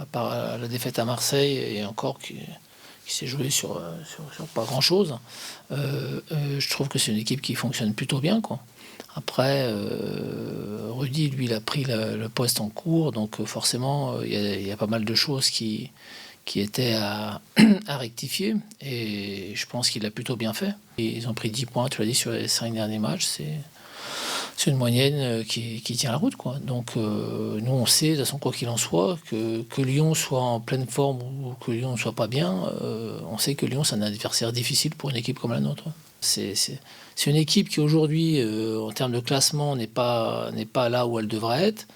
à part la défaite à Marseille, et encore qui s'est joué sur pas grand-chose. Je trouve que c'est une équipe qui fonctionne plutôt bien, quoi. Après, Rudy, lui, il a pris le poste en cours, donc forcément, il y a pas mal de choses qui étaient à rectifier, et je pense qu'il a plutôt bien fait. Et ils ont pris 10 points, tu l'as dit, sur les 5 derniers matchs, c'est une moyenne qui tient la route, quoi. Donc nous, on sait, de toute façon, quoi qu'il en soit, que Lyon soit en pleine forme ou que Lyon ne soit pas bien, on sait que Lyon, c'est un adversaire difficile pour une équipe comme la nôtre. C'est une équipe qui aujourd'hui, en termes de classement, n'est pas là où elle devrait être,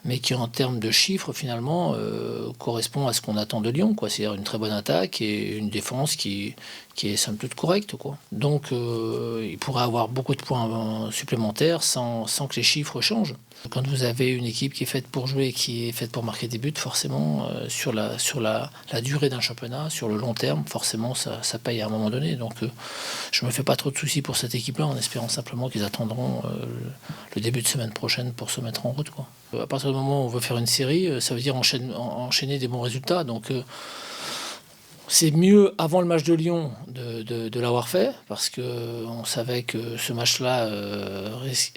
mais qui en termes de chiffres finalement correspond à ce qu'on attend de Lyon, quoi. C'est-à-dire une très bonne attaque et une défense qui est somme toute correcte, quoi. Donc il pourrait avoir beaucoup de points supplémentaires sans que les chiffres changent. Quand vous avez une équipe qui est faite pour jouer, qui est faite pour marquer des buts, forcément sur la durée d'un championnat, sur le long terme, forcément ça paye à un moment donné. Donc je me fais pas trop de soucis pour cette équipe-là, en espérant simplement qu'ils attendront le début de semaine prochaine pour se mettre en route, quoi. À partir du moment où on veut faire une série, ça veut dire enchaîner des bons résultats. Donc c'est mieux avant le match de Lyon de l'avoir fait, parce qu'on savait que ce match-là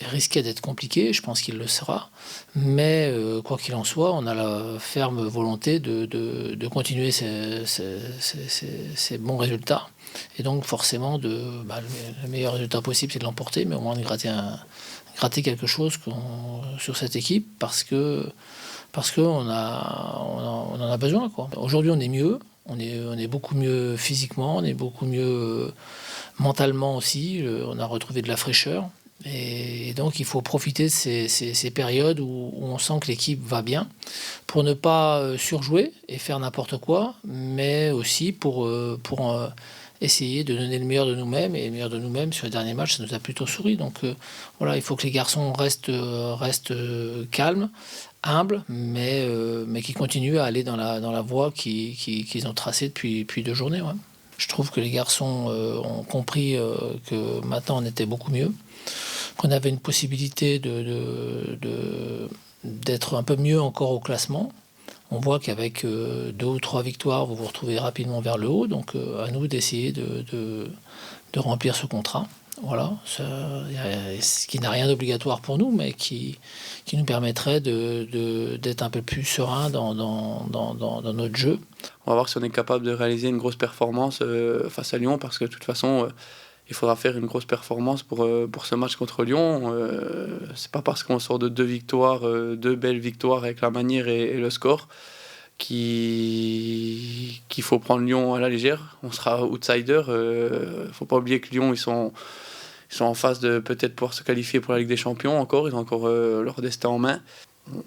risquait d'être compliqué. Je pense qu'il le sera. Mais quoi qu'il en soit, on a la ferme volonté de continuer ces bons résultats. Et donc forcément, le meilleur résultat possible, c'est de l'emporter, mais au moins de gratter quelque chose sur cette équipe, parce qu'on en a besoin, quoi. Aujourd'hui, on est mieux. On est beaucoup mieux physiquement, on est beaucoup mieux mentalement aussi. On a retrouvé de la fraîcheur. Et donc, il faut profiter de ces périodes où on sent que l'équipe va bien, pour ne pas surjouer et faire n'importe quoi, mais aussi pour essayer de donner le meilleur de nous-mêmes. Et le meilleur de nous-mêmes, sur les derniers matchs, ça nous a plutôt souri. Donc voilà, il faut que les garçons restent calmes, humbles, mais qui continuent à aller dans la voie qu'ils ont tracée depuis 2 journées. Ouais. Je trouve que les garçons ont compris que maintenant on était beaucoup mieux, qu'on avait une possibilité d'être un peu mieux encore au classement. On voit qu'avec 2 ou 3 victoires, vous vous retrouvez rapidement vers le haut. Donc à nous d'essayer de remplir ce contrat. Voilà, ce qui n'a rien d'obligatoire pour nous, mais qui nous permettrait d'être un peu plus serein dans notre jeu. On va voir si on est capable de réaliser une grosse performance face à Lyon, parce que de toute façon, il faudra faire une grosse performance pour ce match contre Lyon. C'est pas parce qu'on sort de 2 victoires, 2 belles victoires avec la manière et le score, qu'il faut prendre Lyon à la légère. On sera outsider. Faut pas oublier que Lyon, ils sont en phase de peut-être pouvoir se qualifier pour la Ligue des Champions encore. Ils ont encore leur destin en main.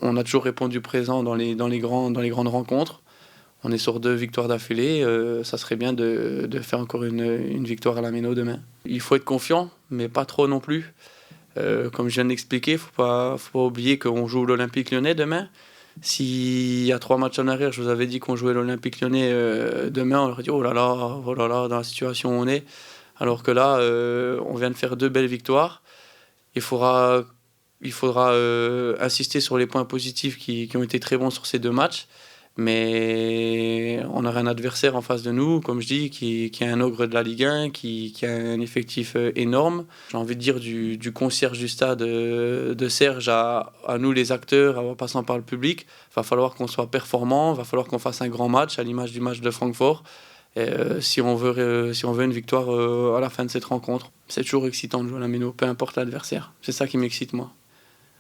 On a toujours répondu présent dans les grandes rencontres. On est sur 2 victoires d'affilée. Ça serait bien de faire encore une victoire à la Méno demain. Il faut être confiant, mais pas trop non plus. Comme je viens d'expliquer, faut pas oublier qu'on joue l'Olympique Lyonnais demain. S'il y a 3 matchs en arrière, je vous avais dit qu'on jouait l'Olympique Lyonnais demain, on aurait dit oh là là, dans la situation où on est. Alors que là, on vient de faire 2 belles victoires. Il faudra insister sur les points positifs qui ont été très bons sur ces 2 matchs. Mais on aura un adversaire en face de nous, comme je dis, qui est un ogre de la Ligue 1, qui a un effectif énorme. J'ai envie de dire du concierge du stade de Serge à nous les acteurs, en passant par le public. Il va falloir qu'on soit performant, il va falloir qu'on fasse un grand match, à l'image du match de Francfort, si on veut une victoire à la fin de cette rencontre. C'est toujours excitant de jouer à la Méno, peu importe l'adversaire. C'est ça qui m'excite, moi.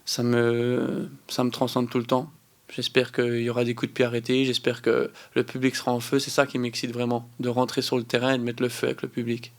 Ça me transcende tout le temps. J'espère qu'il y aura des coups de pied arrêtés, j'espère que le public sera en feu. C'est ça qui m'excite vraiment, de rentrer sur le terrain et de mettre le feu avec le public.